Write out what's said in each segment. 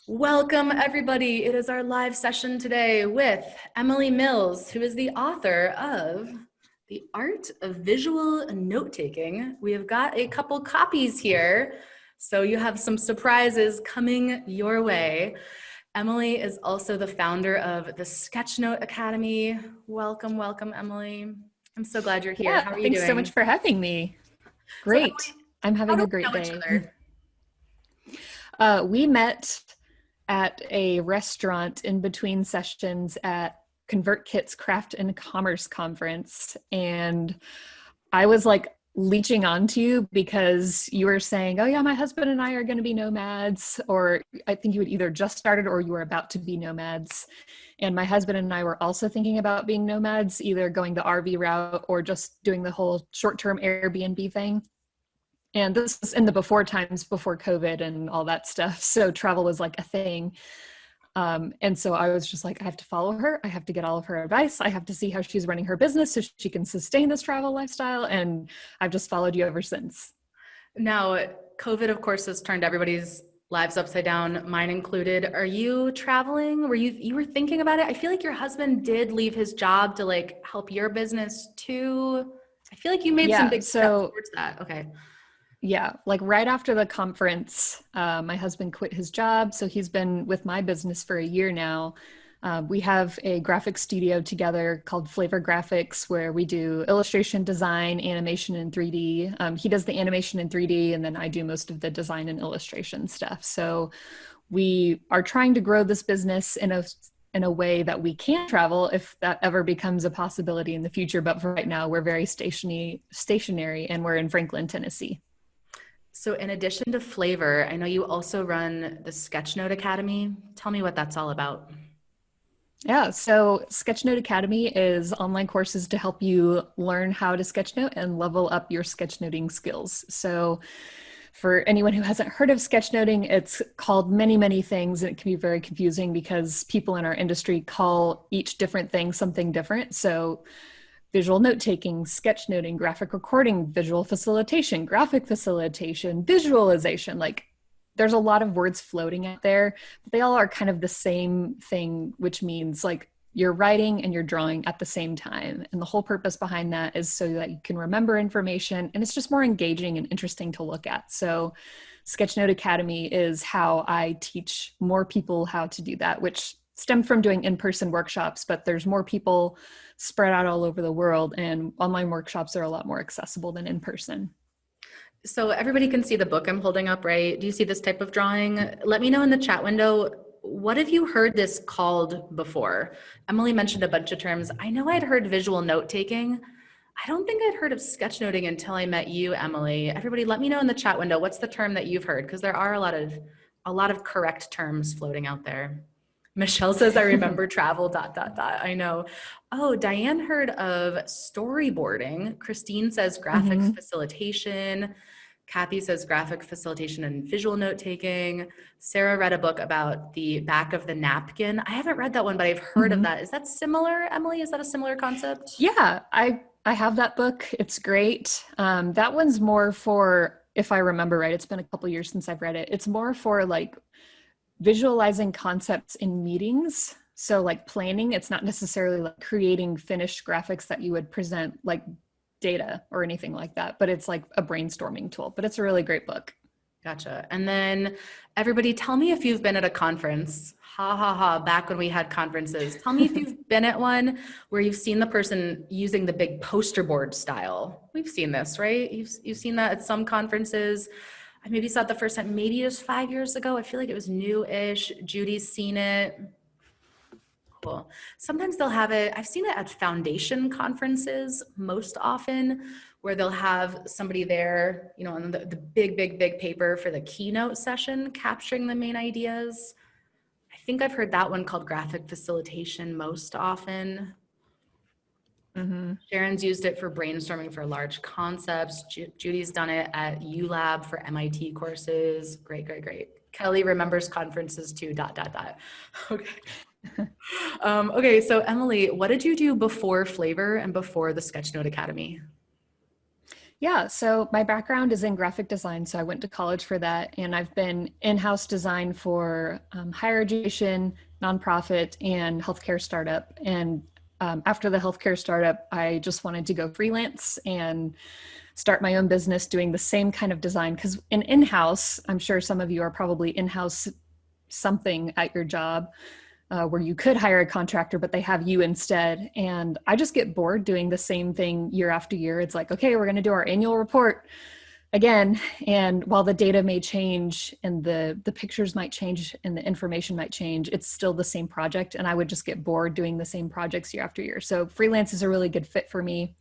Welcome, everybody. It is our live session today with Emily Mills, who is the author of The Art of Visual Note-Taking. We have got a couple copies here, so you have some surprises coming your way. Emily is also the founder of the Sketchnote Academy. Welcome, welcome, Emily. I'm so glad you're here. Yeah, How are you thanks so doing? much for having me. So, Great. Emily, I'm how having do a we great know each day. other? We met at a restaurant in between sessions at ConvertKit's Craft and Commerce Conference. And I was like leeching onto you because you were saying, oh yeah, my husband and I are going to be nomads. Or I think you had either just started or you were about to be nomads. And my husband and I were also thinking about being nomads, either going the RV route or just doing the whole short-term Airbnb thing. And this is in the before times, before COVID and all that stuff. So travel was like a thing. And so I was just like, I have to follow her. I have to get all of her advice. I have to see how she's running her business so she can sustain this travel lifestyle. And I've just followed you ever since. Now, COVID, of course, has turned everybody's lives upside down, mine included. Are you traveling? You were thinking about it? I feel like your husband did leave his job to like help your business too. I feel like you made some Yeah. big steps So towards that. Okay. yeah, like right after the conference, my husband quit his job. So he's been with my business for a year now. We have a graphic studio together called Flavor Graphics, where we do illustration, design, animation in 3D. He does the animation in 3D, and then I do most of the design and illustration stuff. So we are trying to grow this business in a way that we can travel if that ever becomes a possibility in the future. But for right now, we're very stationary, and we're in Franklin, Tennessee. So, in addition to Flavor, I know you also run the Sketchnote Academy. Tell me what that's all about. Yeah, so Sketchnote Academy is online courses to help you learn how to sketchnote and level up your sketchnoting skills. So for anyone who hasn't heard of sketchnoting, it's called many, many things, and it can be very confusing because people in our industry call each different thing something different. So visual note taking, sketchnoting, graphic recording, visual facilitation, graphic facilitation, visualization, like there's a lot of words floating out there, but they all are kind of the same thing, which means like you're writing and you're drawing at the same time. And the whole purpose behind that is so that you can remember information and it's just more engaging and interesting to look at. So Sketchnote Academy is how I teach more people how to do that, which stemmed from doing in-person workshops, but there's more people spread out all over the world and online workshops are a lot more accessible than in person. So everybody can see the book I'm holding up, right? Do you see this type of drawing? Let me know in the chat window, what have you heard this called before? Emily mentioned a bunch of terms. I know I'd heard visual note taking. I don't think I'd heard of sketchnoting until I met you, Emily. Everybody, let me know in the chat window, what's the term that you've heard? Because there are a lot of correct terms floating out there. Michelle says, I remember travel, dot, dot, dot. I know. Oh, Diane heard of storyboarding. Christine says graphics Mm-hmm. facilitation. Kathy says graphic facilitation and visual note taking. Sarah read a book about the back of the napkin. I haven't read that one, but I've heard of Mm-hmm. that. Is that similar, Emily? Is that a similar concept? Yeah, I have that book. It's great. That one's more for, if I remember right, it's been a couple years since I've read it. It's more for like visualizing concepts in meetings. So like planning, it's not necessarily like creating finished graphics that you would present like data or anything like that, but it's like a brainstorming tool. But it's a really great book. Gotcha. And then everybody, tell me if you've been at a conference. Ha ha ha. Back when we had conferences. Tell me if you've been at one where you've seen the person using the big poster board style. We've seen this, right? You've seen that at some conferences. I maybe saw it the first time, maybe it was 5 years ago. I feel like it was new-ish. Judy's seen it. Cool. Sometimes they'll have it, I've seen it at foundation conferences most often, where they'll have somebody there, on the big, big, big paper for the keynote session, capturing the main ideas. I think I've heard that one called graphic facilitation most often. Mm-hmm. Sharon's used it for brainstorming for large concepts. Judy's done it at ULab for MIT courses. Great, great, great. Kelly remembers conferences too, dot, dot, dot. Okay. Okay, so Emily, what did you do before Flavor and before the Sketchnote Academy? Yeah, so my background is in graphic design, so I went to college for that, and I've been in-house design for higher education, nonprofit, and healthcare startup. And after the healthcare startup, I just wanted to go freelance and start my own business doing the same kind of design. Because in-house, I'm sure some of you are probably in-house something at your job where you could hire a contractor, but they have you instead. And I just get bored doing the same thing year after year. It's like, okay, we're going to do our annual report again. And while the data may change and the pictures might change and the information might change, it's still the same project. And I would just get bored doing the same projects year after year. So freelance is a really good fit for me.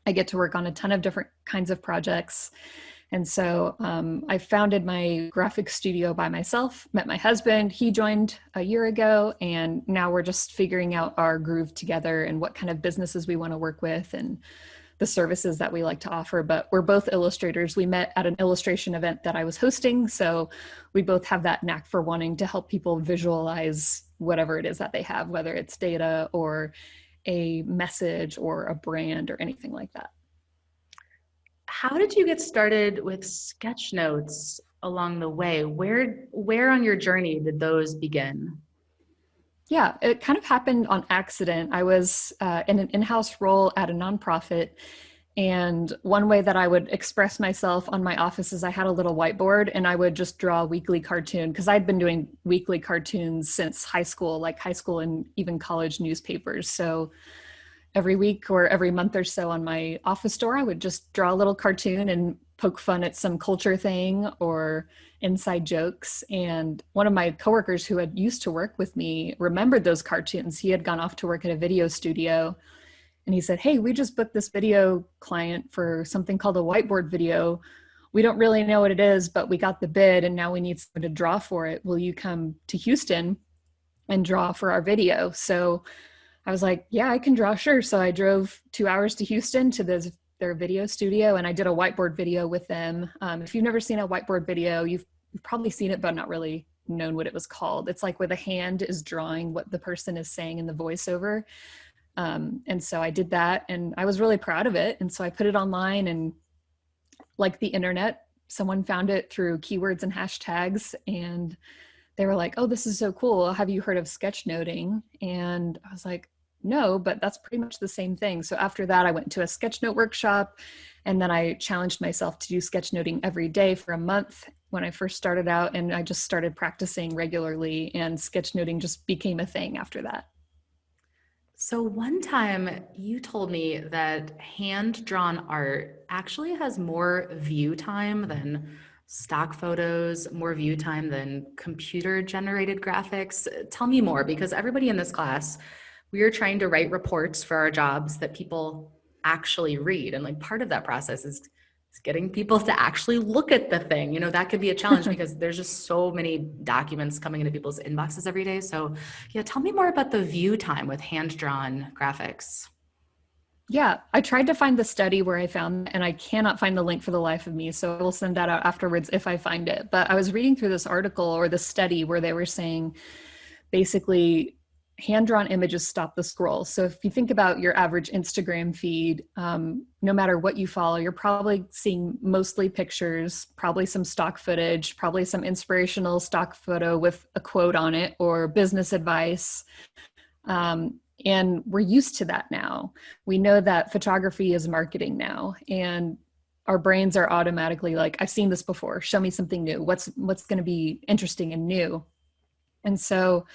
I get to work on a ton of different kinds of projects. And so I founded my graphic studio by myself, met my husband. He joined a year ago, and now we're just figuring out our groove together and what kind of businesses we want to work with and the services that we like to offer. But we're both illustrators. We met at an illustration event that I was hosting. So we both have that knack for wanting to help people visualize whatever it is that they have, whether it's data or a message or a brand or anything like that. How did you get started with sketch notes along the way? Where on your journey did those begin? Yeah, it kind of happened on accident. I was in an in-house role at a nonprofit, and one way that I would express myself on my office is I had a little whiteboard and I would just draw a weekly cartoon because I'd been doing weekly cartoons since high school, like high school and even college newspapers. So every week or every month or so on my office door, I would just draw a little cartoon and poke fun at some culture thing or inside jokes. And one of my coworkers who had used to work with me remembered those cartoons. He had gone off to work at a video studio, and he said, "Hey, we just booked this video client for something called a whiteboard video. We don't really know what it is, but we got the bid and now we need someone to draw for it. Will you come to Houston and draw for our video?" So I was like, yeah, I can draw, sure. So I drove 2 hours to Houston to their video studio, and I did a whiteboard video with them. If you've never seen a whiteboard video, you've probably seen it, but not really known what it was called. It's like where the hand is drawing what the person is saying in the voiceover. And so I did that, and I was really proud of it. And so I put it online, and like the internet, someone found it through keywords and hashtags, and they were like, "Oh, this is so cool. Have you heard of sketchnoting?" And I was like, "No, but that's pretty much the same thing." So after that, I went to a sketchnote workshop, and then I challenged myself to do sketchnoting every day for a month when I first started out, and I just started practicing regularly, and sketchnoting just became a thing after that. So one time you told me that hand-drawn art actually has more view time than stock photos, more view time than computer-generated graphics. Tell me more, because everybody in this class, we are trying to write reports for our jobs that people actually read. And like part of that process is getting people to actually look at the thing. That could be a challenge because there's just so many documents coming into people's inboxes every day. So yeah, tell me more about the view time with hand-drawn graphics. Yeah, I tried to find the study where I found it, and I cannot find the link for the life of me. So I will send that out afterwards if I find it. But I was reading through this article or the study where they were saying basically hand-drawn images stop the scroll. So if you think about your average Instagram feed, no matter what you follow, you're probably seeing mostly pictures, probably some stock footage, probably some inspirational stock photo with a quote on it or business advice. And we're used to that now. We know that photography is marketing now, and our brains are automatically like, I've seen this before. Show me something new. What's going to be interesting and new? And so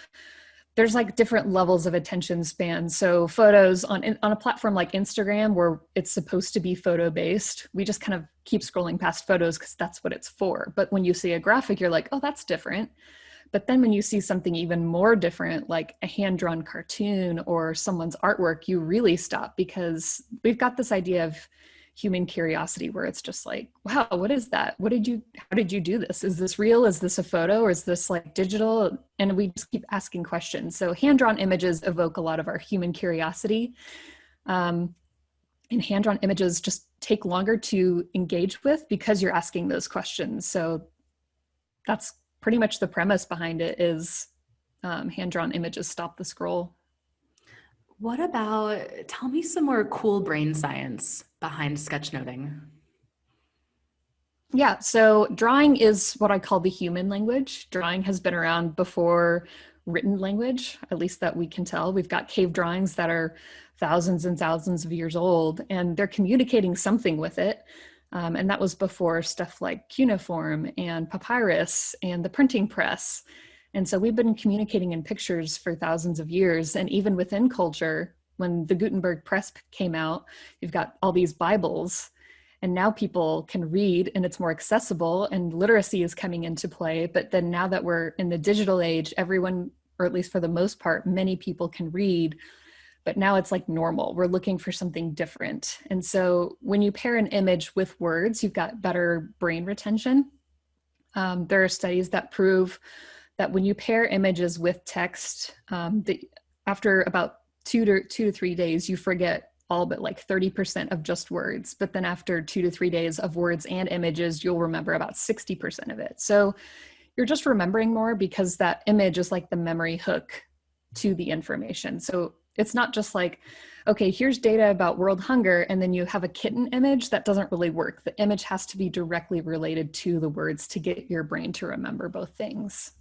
there's like different levels of attention span. So photos on a platform like Instagram, where it's supposed to be photo based, we just kind of keep scrolling past photos because that's what it's for. But when you see a graphic, you're like, oh, that's different. But then when you see something even more different, like a hand-drawn cartoon or someone's artwork, you really stop, because we've got this idea of human curiosity where it's just like, wow, what is that? How did you do this? Is this real? Is this a photo? Or is this like digital? And we just keep asking questions. So hand-drawn images evoke a lot of our human curiosity. And hand-drawn images just take longer to engage with because you're asking those questions. So that's pretty much the premise behind it is hand-drawn images stop the scroll. Tell me some more cool brain science behind sketchnoting. Yeah, so drawing is what I call the human language. Drawing has been around before written language, at least that we can tell. We've got cave drawings that are thousands and thousands of years old, and they're communicating something with it. And that was before stuff like cuneiform and papyrus and the printing press. And so we've been communicating in pictures for thousands of years. And even within culture, when the Gutenberg press came out, you've got all these Bibles, and now people can read and it's more accessible and literacy is coming into play. But then now that we're in the digital age, everyone, or at least for the most part, many people can read, but now it's like normal. We're looking for something different. And so when you pair an image with words, you've got better brain retention. There are studies that prove that when you pair images with text, after about 2 to 3 days, you forget all but like 30% of just words. But then after 2 to 3 days of words and images, you'll remember about 60% of it. So you're just remembering more because that image is like the memory hook to the information. So it's not just like, okay, here's data about world hunger, and then you have a kitten image. That doesn't really work. The image has to be directly related to the words to get your brain to remember both things.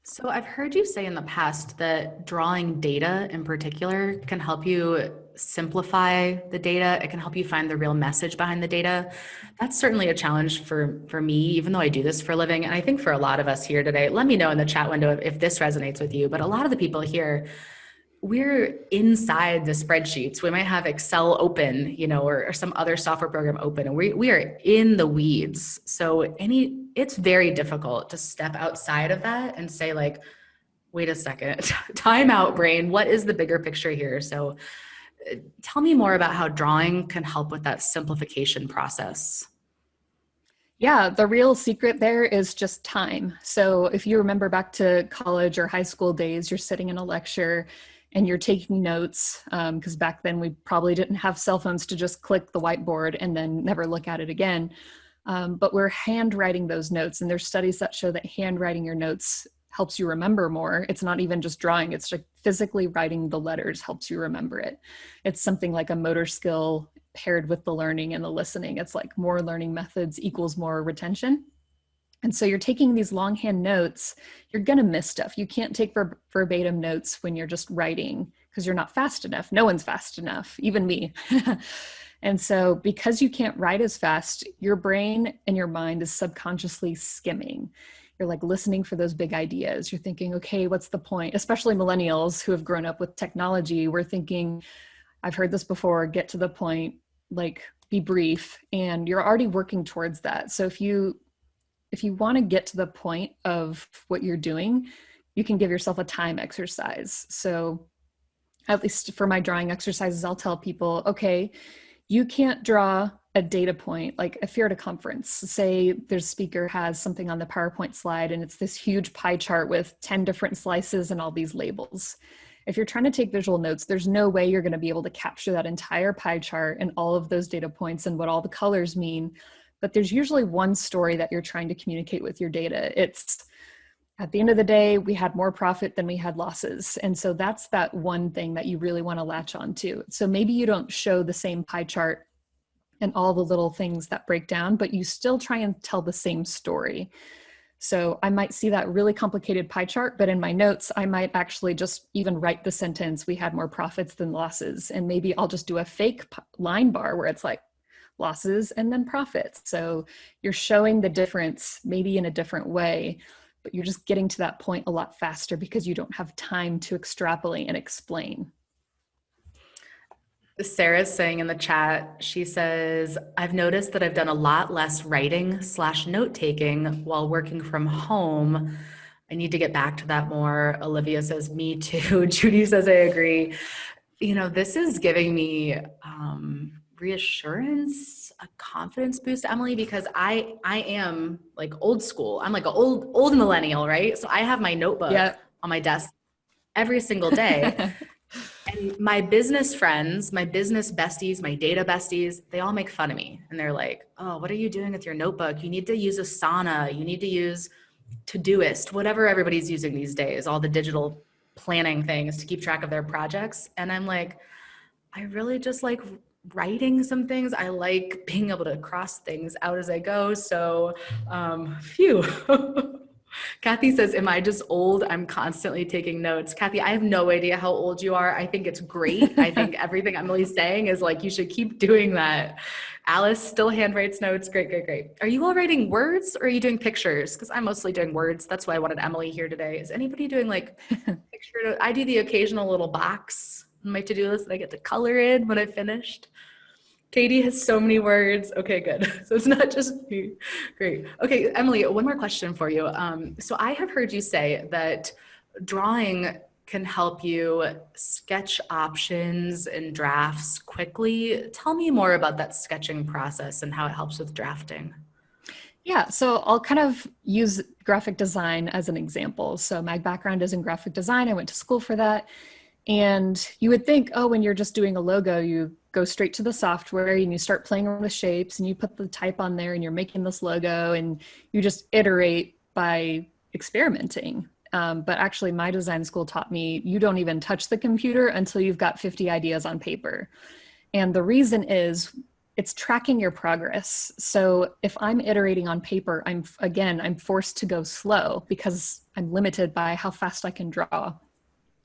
So I've heard you say in the past that drawing data in particular can help you simplify the data. It can help you find the real message behind the data. That's certainly a challenge for me, even though I do this for a living. And I think for a lot of us here today, let me know in the chat window if this resonates with you. But a lot of the people here, we're inside the spreadsheets. We might have Excel open, or some other software program open, and we are in the weeds. So it's very difficult to step outside of that and say like, wait a second, time out brain. What is the bigger picture here? So tell me more about how drawing can help with that simplification process. Yeah, the real secret there is just time. So if you remember back to college or high school days, you're sitting in a lecture and you're taking notes, because back then we probably didn't have cell phones to just click the whiteboard and then never look at it again. But we're handwriting those notes, and there's studies that show that handwriting your notes helps you remember more. It's not even just drawing, it's like physically writing the letters helps you remember it. It's something like a motor skill paired with the learning and the listening. It's like more learning methods equals more retention. And so you're taking these longhand notes, you're going to miss stuff. You can't take verbatim notes when you're just writing because you're not fast enough. No one's fast enough, even me. And so because you can't write as fast, your brain and your mind is subconsciously skimming. You're like listening for those big ideas. You're thinking, okay, what's the point? Especially millennials who have grown up with technology. We're thinking, I've heard this before, get to the point, like be brief, and you're already working towards that. So if you want to get to the point of what you're doing, you can give yourself a time exercise. So at least for my drawing exercises, I'll tell people, okay, you can't draw a data point. Like if you're at a conference, say there's speaker has something on the PowerPoint slide and it's this huge pie chart with 10 different slices and all these labels. If you're trying to take visual notes, there's no way you're going to be able to capture that entire pie chart and all of those data points and what all the colors mean. But there's usually one story that you're trying to communicate with your data. It's at the end of the day, we had more profit than we had losses. And so that's that one thing that you really want to latch on to. So maybe you don't show the same pie chart and all the little things that break down, but you still try and tell the same story. So I might see that really complicated pie chart, but in my notes, I might actually just even write the sentence, we had more profits than losses. And maybe I'll just do a fake line bar where it's like losses and then profits. So you're showing the difference maybe in a different way, but you're just getting to that point a lot faster because you don't have time to extrapolate and explain. Sarah's saying in the chat, she says, I've noticed that I've done a lot less writing/note taking while working from home. I need to get back to that more. Olivia says, me too. Judy says, I agree. This is giving me reassurance, a confidence boost, Emily, because I am like old school. I'm like an old millennial, right? So I have my notebook on my desk every single day. And my business friends, my business besties, my data besties, they all make fun of me. And they're like, oh, what are you doing with your notebook? You need to use Asana. You need to use Todoist, whatever everybody's using these days, all the digital planning things to keep track of their projects. And I'm like, I really just like writing some things. I like being able to cross things out as I go. So, phew. Kathy says, am I just old? I'm constantly taking notes. Kathy, I have no idea how old you are. I think it's great. I think everything Emily's saying is like, you should keep doing that. Alice still handwrites notes. Great, great, great. Are you all writing words or are you doing pictures? Because I'm mostly doing words. That's why I wanted Emily here today. Is anybody doing like picture? I do the occasional little box on my to-do list that I get to color in when I've finished. Katie has so many words. Okay, good. So it's not just me. Great. Okay, Emily, one more question for you. So I have heard you say that drawing can help you sketch options and drafts quickly. Tell me more about that sketching process and how it helps with drafting. Yeah, so I'll kind of use graphic design as an example. So my background is in graphic design. I went to school for that. And you would think, oh, when you're just doing a logo, you go straight to the software and you start playing around with shapes and you put the type on there and you're making this logo and you just iterate by experimenting. But actually my design school taught me you don't even touch the computer until you've got 50 ideas on paper. And the reason is it's tracking your progress. So if I'm iterating on paper, I'm forced to go slow because I'm limited by how fast I can draw.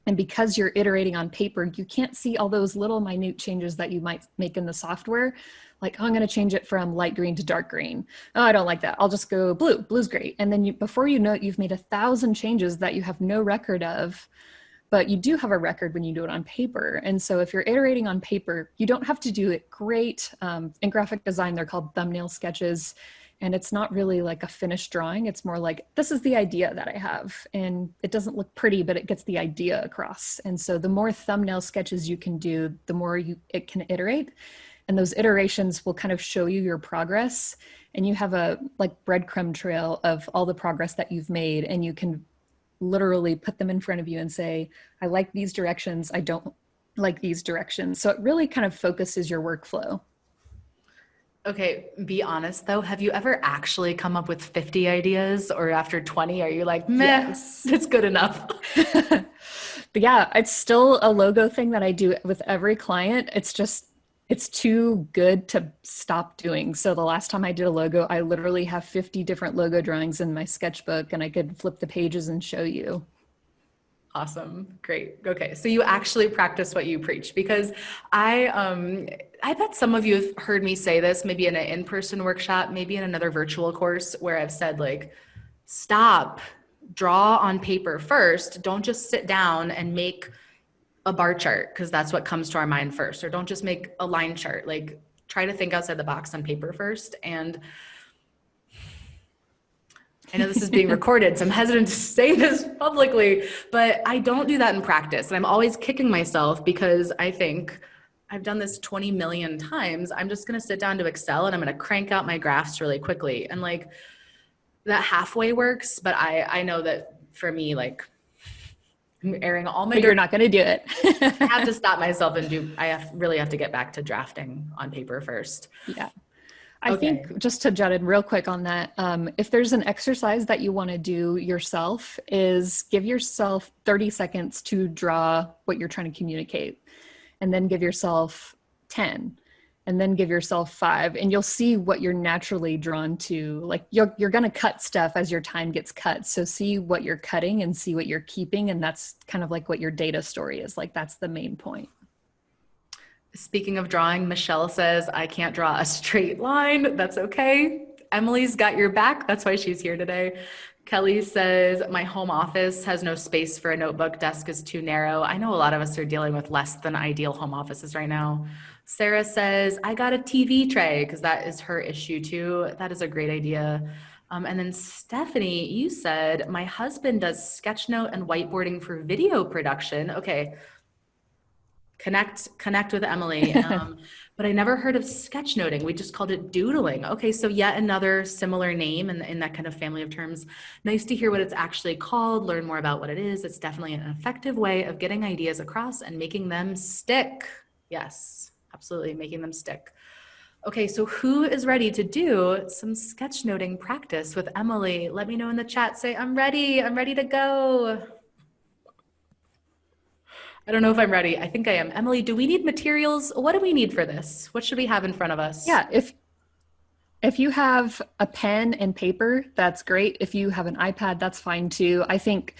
And because you're iterating on paper, you can't see all those little minute changes that you might make in the software. Like, oh, I'm going to change it from light green to dark green. Oh, I don't like that. I'll just go blue. Blue's great. And then before you know it, you've made 1,000 changes that you have no record of, but you do have a record when you do it on paper. And so if you're iterating on paper, you don't have to do it great. In graphic design, they're called thumbnail sketches. And it's not really like a finished drawing. It's more like, this is the idea that I have. And it doesn't look pretty, but it gets the idea across. And so the more thumbnail sketches you can do, the more it can iterate. And those iterations will kind of show you your progress. And you have a like breadcrumb trail of all the progress that you've made. And you can literally put them in front of you and say, I like these directions. I don't like these directions. So it really kind of focuses your workflow. Okay, be honest though. Have you ever actually come up with 50 ideas or after 20, are you like, meh, Yes. it's good enough? But yeah, it's still a logo thing that I do with every client. It's too good to stop doing. So the last time I did a logo, I literally have 50 different logo drawings in my sketchbook and I could flip the pages and show you. Awesome. Great. Okay. So you actually practice what you preach because I bet some of you have heard me say this, maybe in an in-person workshop, maybe in another virtual course where I've said like, stop, draw on paper first. Don't just sit down and make a bar chart because that's what comes to our mind first. Or don't just make a line chart. Like try to think outside the box on paper first. And I know this is being recorded, so I'm hesitant to say this publicly, but I don't do that in practice. And I'm always kicking myself because I think I've done this 20 million times. I'm just going to sit down to Excel and I'm going to crank out my graphs really quickly. And like that halfway works, but I know that for me, like I'm airing all my. But you're not going to do it. I have to stop myself and really have to get back to drafting on paper first. Yeah. I think just to jut in real quick on that, if there's an exercise that you want to do yourself is give yourself 30 seconds to draw what you're trying to communicate and then give yourself 10 and then give yourself 5 and you'll see what you're naturally drawn to. Like you're going to cut stuff as your time gets cut. So see what you're cutting and see what you're keeping. And that's kind of like what your data story is. Like that's the main point. Speaking of drawing, Michelle says, I can't draw a straight line. That's okay. Emily's got your back. That's why she's here today. Kelly says, my home office has no space for a notebook. Desk is too narrow. I know a lot of us are dealing with less than ideal home offices right now. Sarah says, I got a TV tray because that is her issue too. That is a great idea. And then Stephanie, you said, my husband does sketchnote and whiteboarding for video production. Okay. Connect with Emily. But I never heard of sketchnoting. We just called it doodling. Okay, so yet another similar name in that kind of family of terms. Nice to hear what it's actually called, learn more about what it is. It's definitely an effective way of getting ideas across and making them stick. Yes, absolutely, making them stick. Okay, so who is ready to do some sketchnoting practice with Emily? Let me know in the chat. Say, I'm ready to go. I don't know if I'm ready. I think I am. Emily, do we need materials? What do we need for this? What should we have in front of us? Yeah, if you have a pen and paper, that's great. If you have an iPad, that's fine too. I think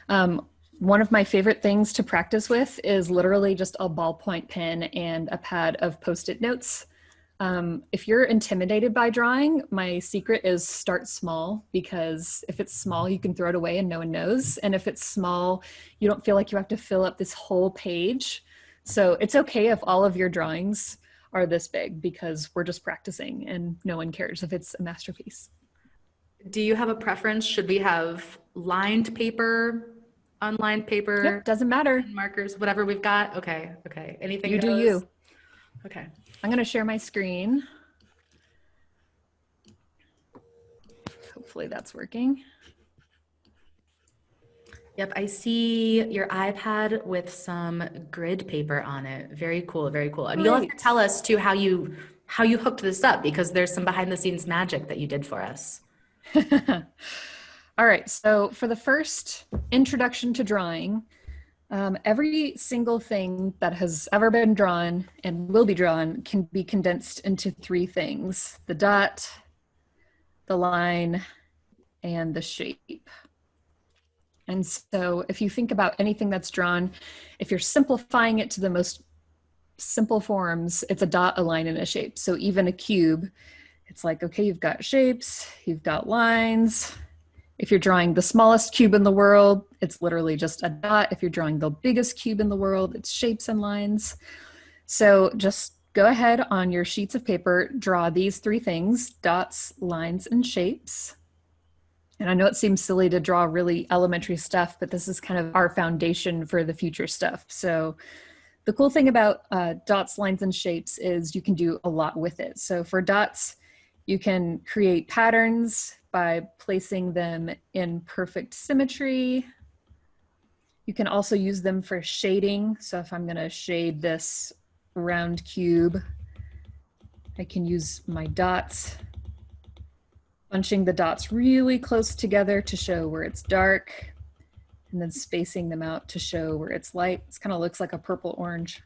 one of my favorite things to practice with is literally just a ballpoint pen and a pad of Post-it notes. If you're intimidated by drawing, my secret is start small, because if it's small, you can throw it away and no one knows. And if it's small, you don't feel like you have to fill up this whole page. So it's okay if all of your drawings are this big, because we're just practicing and no one cares if it's a masterpiece. Do you have a preference? Should we have lined paper, unlined paper, Yep, doesn't matter. markers, whatever we've got? Okay, okay. Anything You do goes? you. Okay. I'm going to share my screen. Hopefully that's working. Yep, I see your iPad with some grid paper on it. Very cool, very cool. And you'll have to tell us too how you hooked this up, because there's some behind the scenes magic that you did for us. All right, so for the first introduction to drawing, every single thing that has ever been drawn and will be drawn can be condensed into three things: the dot, the line, and the shape. And so if you think about anything that's drawn, if you're simplifying it to the most simple forms, it's a dot, a line, and a shape. So even a cube, it's like, okay, you've got shapes, you've got lines. If you're drawing the smallest cube in the world, it's literally just a dot. If you're drawing the biggest cube in the world, it's shapes and lines. So just go ahead on your sheets of paper, draw these three things: dots, lines, and shapes. And I know it seems silly to draw really elementary stuff, but this is kind of our foundation for the future stuff. So the cool thing about dots, lines, and shapes is you can do a lot with it. So for dots, you can create patterns by placing them in perfect symmetry. You can also use them for shading. So if I'm going to shade this round cube, I can use my dots, bunching the dots really close together to show where it's dark, and then spacing them out to show where it's light. It kind of looks like a purple orange.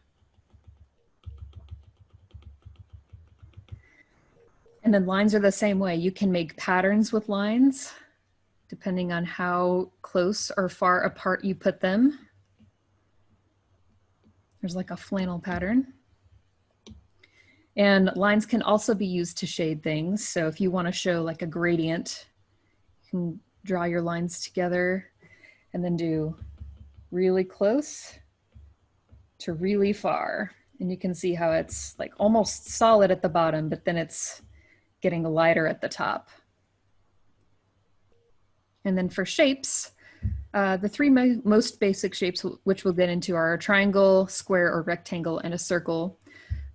And then lines are the same way. You can make patterns with lines depending on how close or far apart you put them. There's like a flannel pattern. And lines can also be used to shade things. So if you want to show like a gradient, you can draw your lines together and then do really close to really far. And you can see how it's like almost solid at the bottom, but then it's getting lighter at the top. And then for shapes, the three most basic shapes, which we'll get into, are a triangle, square, or rectangle, and a circle.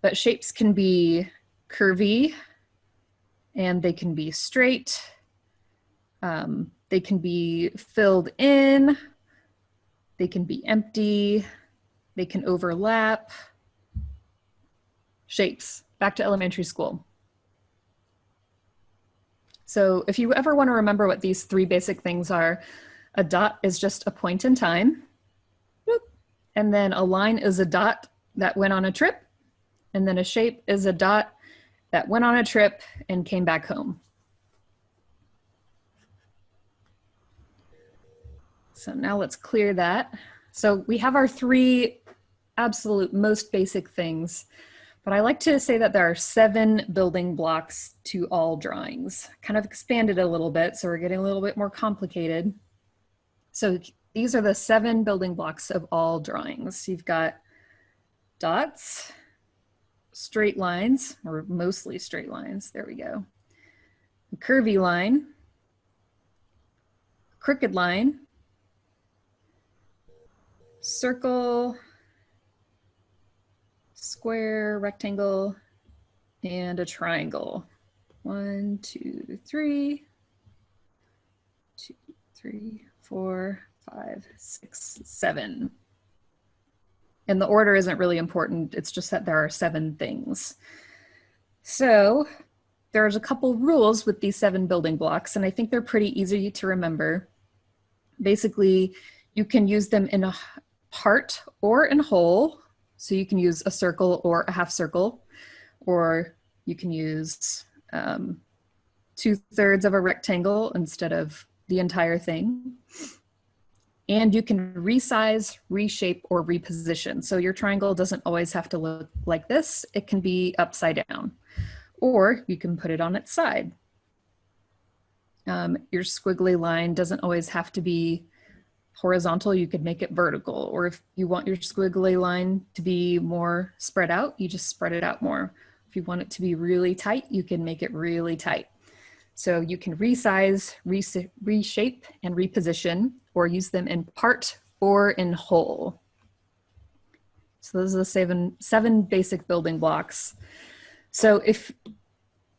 But shapes can be curvy, and they can be straight. They can be filled in. They can be empty. They can overlap. Shapes, back to elementary school. So if you ever want to remember what these three basic things are, a dot is just a point in time. And then a line is a dot that went on a trip. And then a shape is a dot that went on a trip and came back home. So now let's clear that. So we have our three absolute most basic things, but I like to say that there are 7 building blocks to all drawings. Kind of expanded a little bit, so we're getting a little bit more complicated. So these are the 7 building blocks of all drawings. You've got dots, straight lines, or mostly straight lines, there we go. A curvy line, crooked line, circle, square, rectangle, and a triangle. 1, 2, 3, 2, 3, 4, 5, 6, 7. And the order isn't really important. It's just that there are 7 things. So there's a couple rules with these 7 building blocks, and I think they're pretty easy to remember. Basically, you can use them in part or in whole. So you can use a circle or a half circle, or you can use 2/3 of a rectangle instead of the entire thing. And you can resize, reshape, or reposition. So your triangle doesn't always have to look like this. It can be upside down, or you can put it on its side. Your squiggly line doesn't always have to be horizontal. You could make it vertical. Or if you want your squiggly line to be more spread out, you just spread it out more. If you want it to be really tight, you can make it really tight. So you can resize, reshape, and reposition, or use them in part or in whole. So those are the seven basic building blocks. So if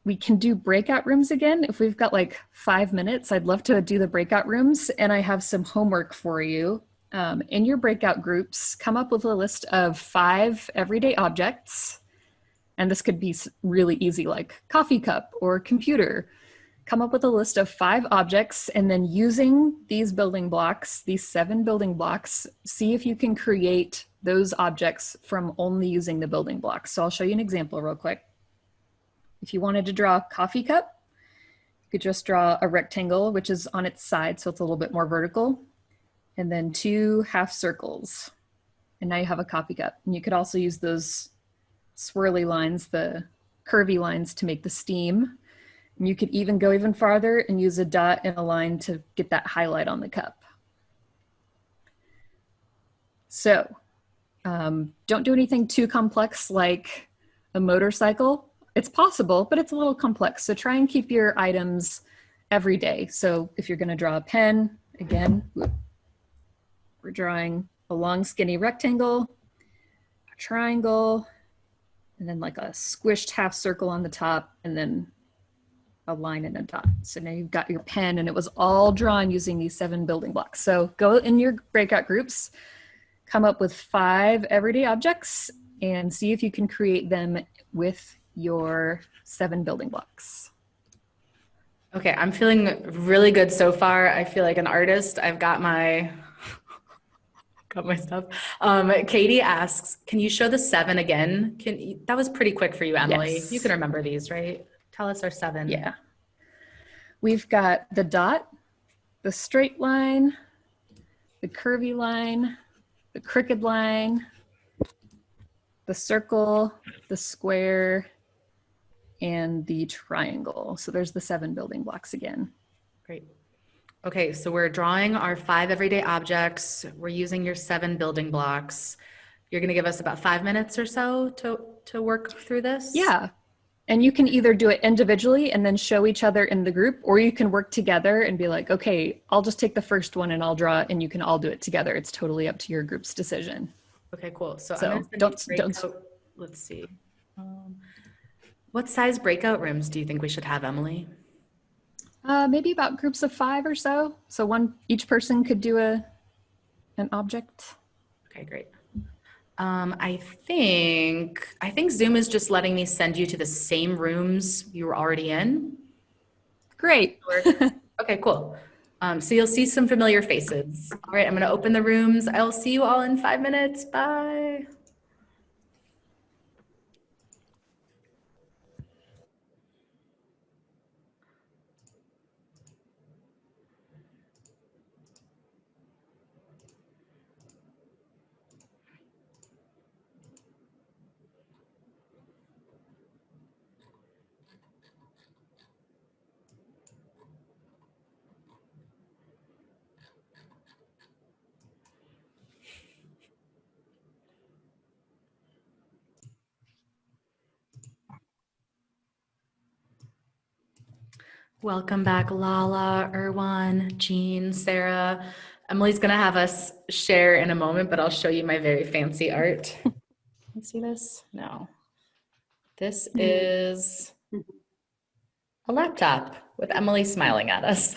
we can do breakout rooms again, if we've got like 5 minutes, I'd love to do the breakout rooms, and I have some homework for you. In your breakout groups, come up with a list of 5 everyday objects. And this could be really easy, like coffee cup or computer. Come up with a list of 5 objects, and then using these building blocks, these 7 building blocks, see if you can create those objects from only using the building blocks. So I'll show you an example real quick. If you wanted to draw a coffee cup, you could just draw a rectangle, which is on its side, so it's a little bit more vertical, and then 2 half circles. And now you have a coffee cup. And you could also use those swirly lines, the curvy lines, to make the steam. And you could even go even farther and use a dot and a line to get that highlight on the cup. So don't do anything too complex like a motorcycle. It's possible, but it's a little complex. So try and keep your items every day. So if you're going to draw a pen, again, we're drawing a long skinny rectangle, a triangle, and then like a squished half circle on the top, and then a line and a dot. So now you've got your pen, and it was all drawn using these 7 building blocks. So go in your breakout groups, come up with 5 everyday objects, and see if you can create them with your 7 building blocks. Okay, I'm feeling really good so far. I feel like an artist. I've got my stuff. Katie asks, can you show the 7 again? That was pretty quick for you, Emily. Yes. You can remember these, right? Tell us our 7. Yeah. We've got the dot, the straight line, the curvy line, the crooked line, the circle, the square, and the triangle. So there's the 7 building blocks again. Great. Okay, so we're drawing our 5 everyday objects. We're using your 7 building blocks. You're gonna give us about 5 minutes or so to work through this? Yeah. And you can either do it individually and then show each other in the group, or you can work together and be like, okay, I'll just take the first one and I'll draw it, and you can all do it together. It's totally up to your group's decision. Okay, cool. So So I'm gonna don't. Let's see. What size breakout rooms do you think we should have, Emily? Maybe about groups of 5 or so. So each person could do an object. Okay, great. I think Zoom is just letting me send you to the same rooms you were already in. Great. Okay, cool. So you'll see some familiar faces. All right, I'm gonna open the rooms. I'll see you all in 5 minutes. Bye. Welcome back, Lala, Erwan, Jean, Sarah. Emily's gonna have us share in a moment, but I'll show you my very fancy art. Can you see this? No. This is a laptop with Emily smiling at us.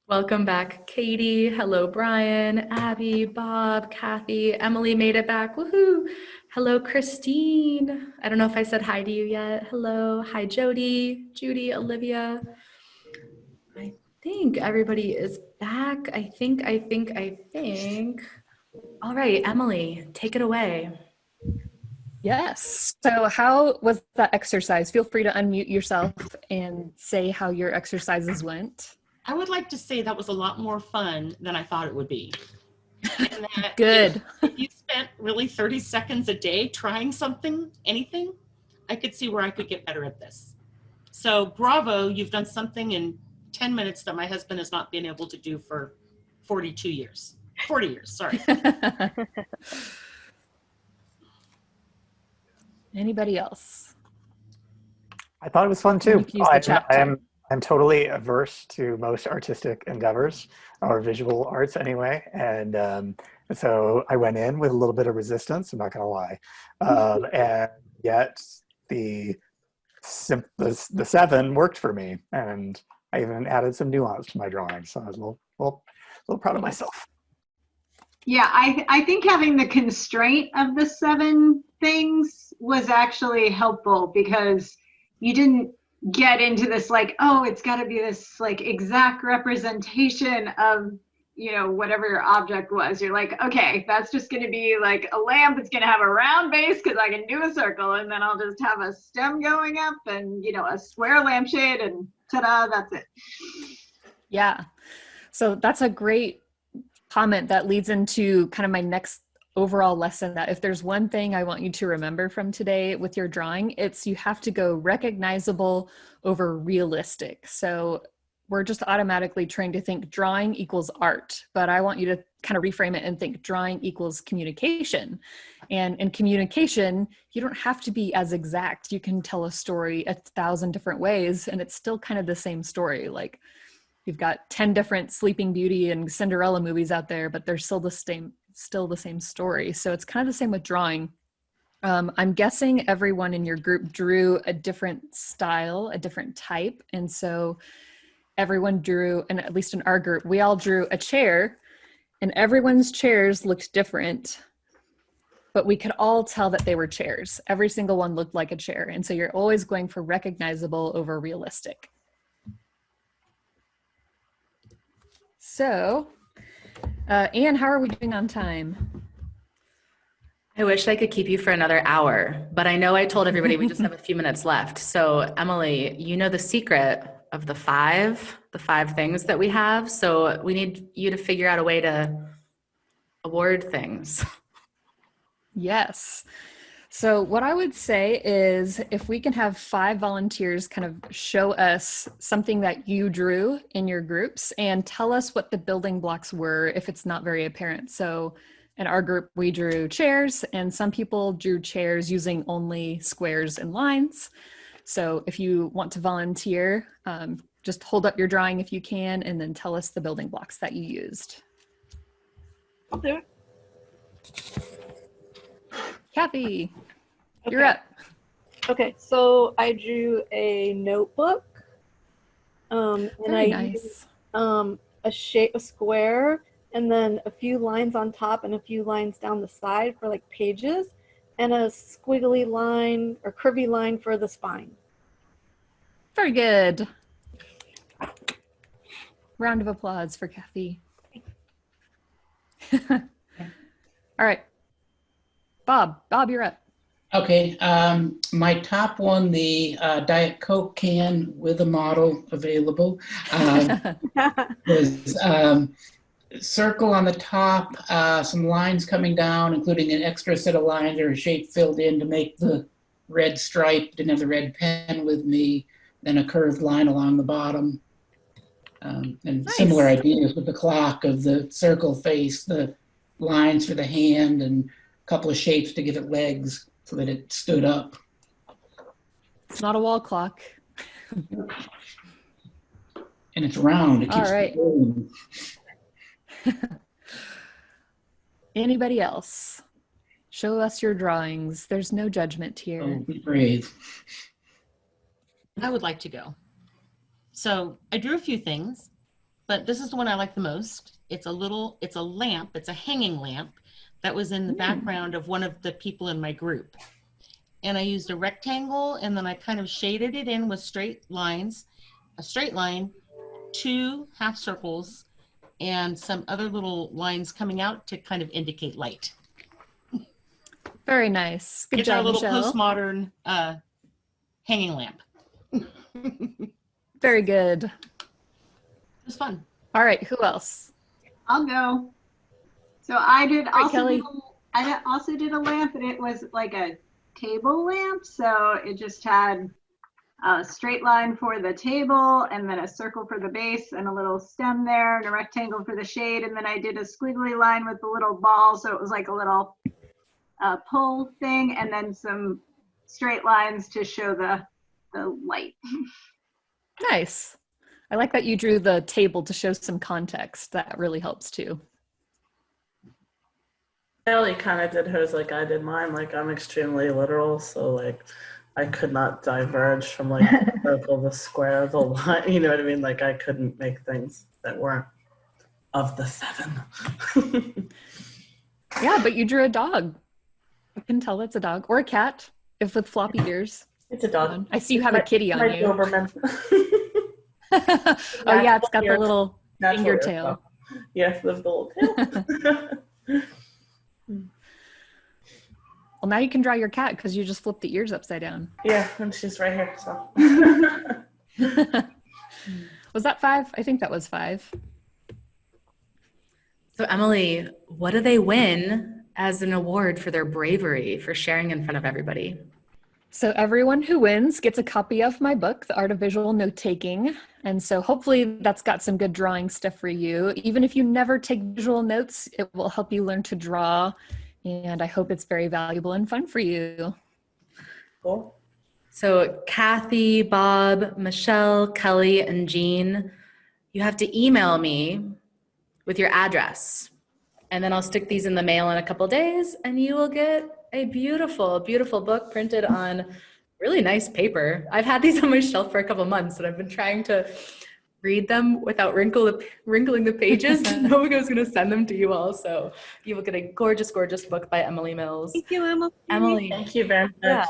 Welcome back, Katie. Hello, Brian, Abby, Bob, Kathy. Emily made it back. Woohoo! Hello, Christine. I don't know if I said hi to you yet. Hello. Hi, Jody, Judy, Olivia. think everybody is back. I think. All right, Emily, take it away. Yes. So, how was that exercise? Feel free to unmute yourself and say how your exercises went. I would like to say that was a lot more fun than I thought it would be. And that Good. if you spent really 30 seconds a day trying something, anything, I could see where I could get better at this. So bravo, you've done something in 10 minutes that my husband has not been able to do for 42 years. 40 years, sorry. Anybody else? I thought it was fun too. Use the chat I'm totally averse to most artistic endeavors or visual arts anyway. And so I went in with a little bit of resistance, I'm not gonna lie. And yet the 7 worked for me. And I even added some nuance to my drawing. So I was a little proud of myself. Yeah, I think having the constraint of the 7 things was actually helpful because you didn't get into this like, oh, it's got to be this like exact representation of, you know, whatever your object was. You're like, okay, that's just going to be like a lamp. It's going to have a round base because I can do a circle, and then I'll just have a stem going up and, you know, a square lampshade, and ta-da, that's it. Yeah. So that's a great comment that leads into kind of my next overall lesson, that if there's one thing I want you to remember from today with your drawing, it's you have to go recognizable over realistic. So we're just automatically trained to think drawing equals art, but I want you to kind of reframe it and think drawing equals communication. And in communication, you don't have to be as exact. You can tell a story 1,000 different ways and it's still kind of the same story. Like you've got 10 different Sleeping Beauty and Cinderella movies out there, but they're still the same story. So it's kind of the same with drawing. I'm guessing everyone in your group drew a different style, a different type. And so everyone drew, and at least in our group, we all drew a chair, and everyone's chairs looked different, but we could all tell that they were chairs. Every single one looked like a chair. And so you're always going for recognizable over realistic. So, Anne, how are we doing on time? I wish I could keep you for another hour, but I know I told everybody we just have a few minutes left. So Emily, you know the secret of the five things that we have. So we need you to figure out a way to award things. Yes. So what I would say is if we can have 5 volunteers kind of show us something that you drew in your groups and tell us what the building blocks were if it's not very apparent. So in our group, we drew chairs, and some people drew chairs using only squares and lines. So if you want to volunteer, just hold up your drawing if you can, and then tell us the building blocks that you used. I'll do it. Kathy, Okay. you're up. Okay, so I drew a notebook, and Very I nice. used a square, and then a few lines on top and a few lines down the side for like pages, and a squiggly line or curvy line for the spine. Very good. Round of applause for Kathy. All right. Bob, you're up. Okay, my top one, the Diet Coke can with a model available, was circle on the top, some lines coming down, including an extra set of lines or a shape filled in to make the red stripe. Didn't have the red pen with me. Then a curved line along the bottom. And Nice. Similar ideas with the clock of the circle face, the lines for the hand, and a couple of shapes to give it legs so that it stood up. It's not a wall clock. And it's round. It All keeps right. rolling. Anybody else? Show us your drawings. There's no judgment here. Oh, be brave. I would like to go. So I drew a few things, but this is the one I like the most. It's a lamp. It's a hanging lamp that was in the background of one of the people in my group. And I used a rectangle, and then I kind of shaded it in with straight lines, a straight line, 2 half circles and some other little lines coming out to kind of indicate light. Very nice. Good It's our job, little Michelle. postmodern hanging lamp. Very good. It was fun. All right, who else? I'll go. So I did right, also Kelly. also did a lamp, and it was like a table lamp. So it just had a straight line for the table, and then a circle for the base, and a little stem there, and a rectangle for the shade. And then I did a squiggly line with a little ball, so it was like a little pull thing, and then some straight lines to show the light. Nice. I like that you drew the table to show some context. That really helps too. Ellie kind of did hers like I did mine. Like I'm extremely literal, so like I could not diverge from like the circle, the square, the line. You know what I mean? Like I couldn't make things that weren't of the 7. Yeah, but you drew a dog. I can tell that's a dog or a cat, if with floppy ears. It's a dog. I see you have a kitty on My you. Doberman. Oh yeah, it's got the little Natural finger ear tail. stuff. Yes, the little tail. Well, now you can draw your cat because you just flipped the ears upside down. Yeah, and she's right here. So. Was that 5? I think that was 5. So Emily, what do they win as an award for their bravery for sharing in front of everybody? So everyone who wins gets a copy of my book, The Art of Visual Note-Taking. And so hopefully that's got some good drawing stuff for you. Even if you never take visual notes, it will help you learn to draw. And I hope it's very valuable and fun for you. Cool. So Kathy, Bob, Michelle, Kelly, and Jean, you have to email me with your address. And then I'll stick these in the mail in a couple days, and you will get a beautiful, beautiful book printed on really nice paper. I've had these on my shelf for a couple months, and I've been trying to read them without wrinkling the pages to know who was going to send them to you all. So you will get a gorgeous, gorgeous book by Emily Mills. Thank you, Emily. Emily, Thank you very much. yeah.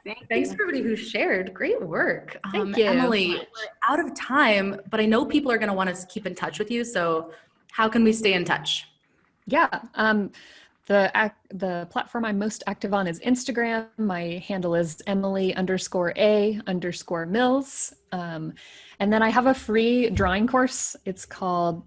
Thanks. Thanks for everybody who shared. Great work. Thank you. Emily, we're out of time, but I know people are going to want to keep in touch with you. So how can we stay in touch? Yeah. The platform I'm most active on is Instagram. My handle is Emily_A_Mills. And then I have a free drawing course. It's called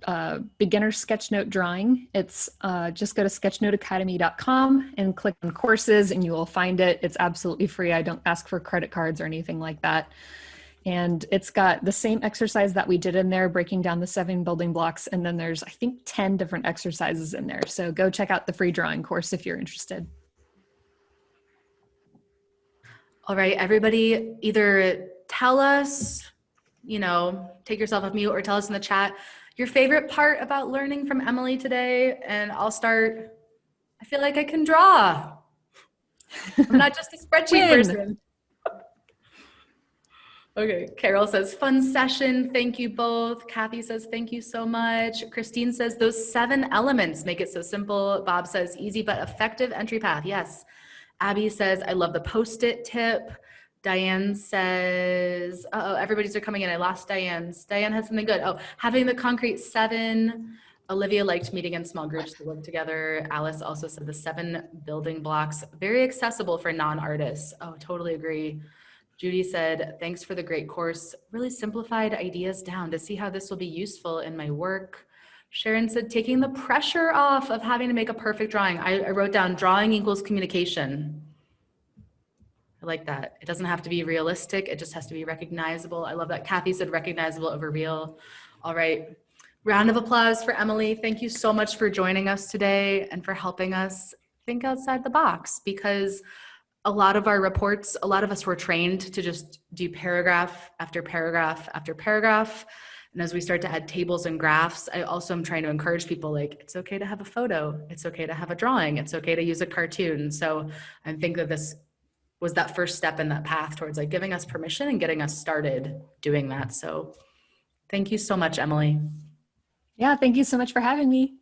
Beginner Sketchnote Drawing. It's just go to sketchnoteacademy.com and click on courses and you will find it. It's absolutely free. I don't ask for credit cards or anything like that. And it's got the same exercise that we did in there, breaking down the 7 building blocks. And then there's, I think, 10 different exercises in there. So go check out the free drawing course if you're interested. All right, everybody, either tell us, take yourself off mute or tell us in the chat your favorite part about learning from Emily today. And I'll start. I feel like I can draw. I'm not just a spreadsheet person. Okay, Carol says, fun session. Thank you both. Kathy says, thank you so much. Christine says, those 7 elements make it so simple. Bob says, easy but effective entry path. Yes. Abby says, I love the Post-it tip. Diane says, everybody's coming in. I lost Diane's. Diane has something good. Oh, having the concrete 7. Olivia liked meeting in small groups to work together. Alice also said the 7 building blocks, very accessible for non-artists. Oh, totally agree. Judy said, thanks for the great course. Really simplified ideas down to see how this will be useful in my work. Sharon said, taking the pressure off of having to make a perfect drawing. I wrote down drawing equals communication. I like that. It doesn't have to be realistic. It just has to be recognizable. I love that. Kathy said recognizable over real. All right. Round of applause for Emily. Thank you so much for joining us today and for helping us think outside the box, because a lot of our reports, a lot of us were trained to just do paragraph after paragraph after paragraph. And as we start to add tables and graphs, I also am trying to encourage people, like, it's okay to have a photo. It's okay to have a drawing. It's okay to use a cartoon. So I think that this was that first step in that path towards like giving us permission and getting us started doing that. So thank you so much, Emily. Yeah, thank you so much for having me.